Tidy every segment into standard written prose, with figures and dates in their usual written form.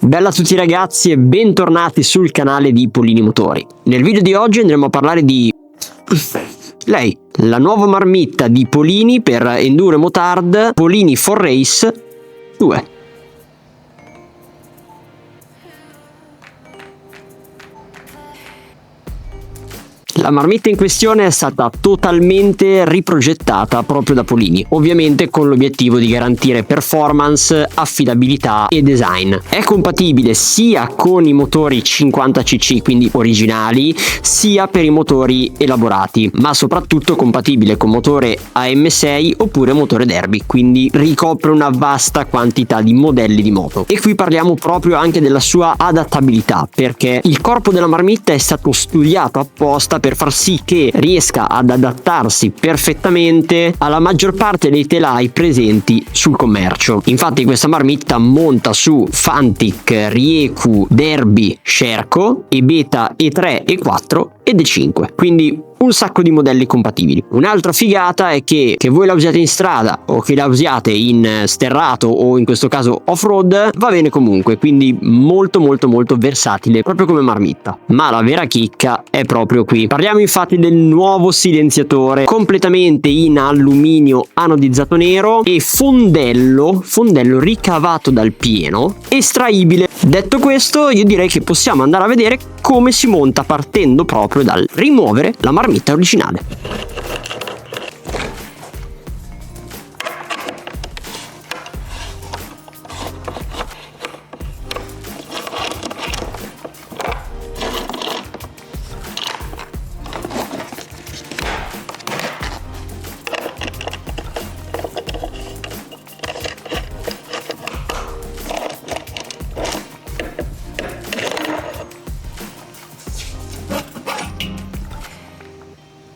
Bella a tutti ragazzi e bentornati sul canale di Polini Motori. Nel video di oggi andremo a parlare di lei, la nuova marmitta di Polini per Enduro e Motard, Polini 4Race 2. La marmitta in questione è stata totalmente riprogettata proprio da Polini, ovviamente con l'obiettivo di garantire performance, affidabilità e design. È compatibile sia con i motori 50cc, quindi originali, sia per i motori elaborati, ma soprattutto compatibile con motore AM6 oppure motore Derby, quindi ricopre una vasta quantità di modelli di moto. E qui parliamo proprio anche della sua adattabilità, perché il corpo della marmitta è stato studiato apposta per far sì che riesca ad adattarsi perfettamente alla maggior parte dei telai presenti sul commercio. Infatti questa marmitta monta su Fantic, Rieku, Derby, Sherco, Ebeta E3, E4 ed E5, quindi un sacco di modelli compatibili. Un'altra figata è che voi la usiate in strada o che la usiate in sterrato o in questo caso off-road, va bene comunque, quindi molto versatile, proprio come marmitta. Ma la vera chicca è proprio qui. Parliamo infatti del nuovo silenziatore completamente in alluminio anodizzato nero e fondello ricavato dal pieno, estraibile. Detto questo, io direi che possiamo andare a vedere come si monta, partendo proprio dal rimuovere la marmitta originale.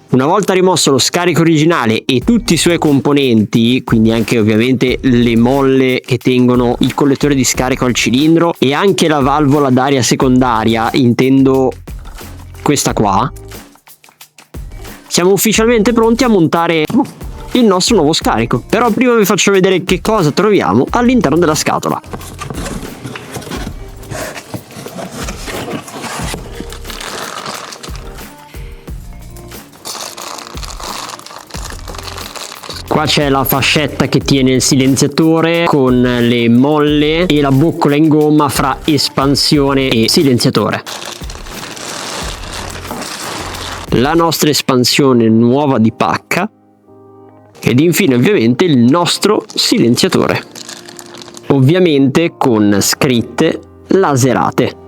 Una volta rimosso lo scarico originale e tutti i suoi componenti, quindi anche ovviamente le molle che tengono il collettore di scarico al cilindro e anche la valvola d'aria secondaria, intendo questa qua, siamo ufficialmente pronti a montare il nostro nuovo scarico. Però prima vi faccio vedere che cosa troviamo all'interno della scatola. Qua c'è la fascetta che tiene il silenziatore con le molle e la boccola in gomma fra espansione e silenziatore. La nostra espansione nuova di pacca ed infine ovviamente il nostro silenziatore, ovviamente con scritte laserate.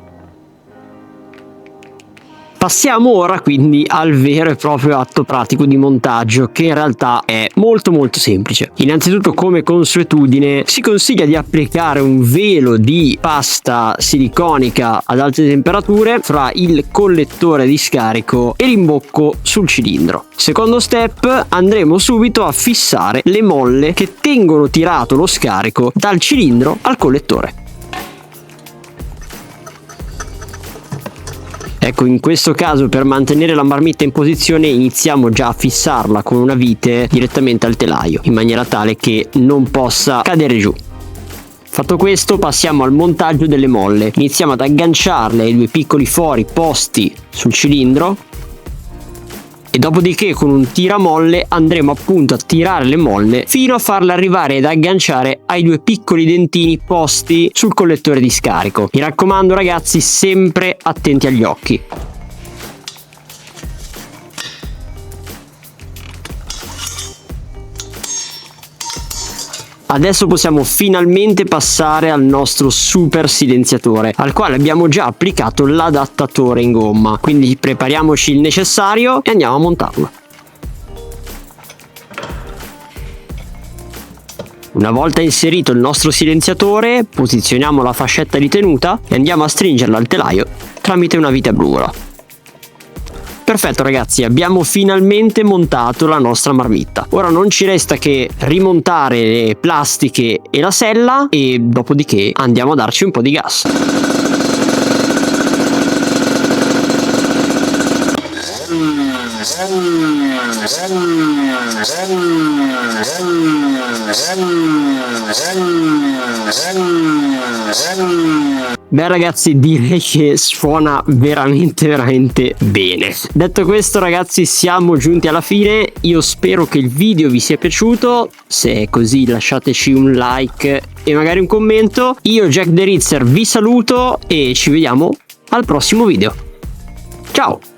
Passiamo ora quindi al vero e proprio atto pratico di montaggio, che in realtà è molto semplice. Innanzitutto, come consuetudine, si consiglia di applicare un velo di pasta siliconica ad alte temperature fra il collettore di scarico e l'imbocco sul cilindro. Secondo step, andremo subito a fissare le molle che tengono tirato lo scarico dal cilindro al collettore. Ecco, in questo caso per mantenere la marmitta in posizione iniziamo già a fissarla con una vite direttamente al telaio, in maniera tale che non possa cadere giù. Fatto questo, passiamo al montaggio delle molle. Iniziamo ad agganciarle ai due piccoli fori posti sul cilindro e dopodiché con un tiramolle andremo appunto a tirare le molle fino a farle arrivare ed agganciare ai due piccoli dentini posti sul collettore di scarico. Mi raccomando ragazzi, sempre attenti agli occhi. Adesso possiamo finalmente passare al nostro super silenziatore, al quale abbiamo già applicato l'adattatore in gomma, quindi prepariamoci il necessario e andiamo a montarlo. Una volta inserito il nostro silenziatore, posizioniamo la fascetta di tenuta e andiamo a stringerla al telaio tramite una vite a brugola. Perfetto ragazzi, abbiamo finalmente montato la nostra marmitta. Ora non ci resta che rimontare le plastiche e la sella e dopodiché andiamo a darci un po' di gas. Beh ragazzi, direi che suona veramente bene. Detto questo ragazzi, siamo giunti alla fine. Io spero che il video vi sia piaciuto. Se è così lasciateci un like e magari un commento. Io Jack The Rizzer vi saluto e ci vediamo al prossimo video. Ciao!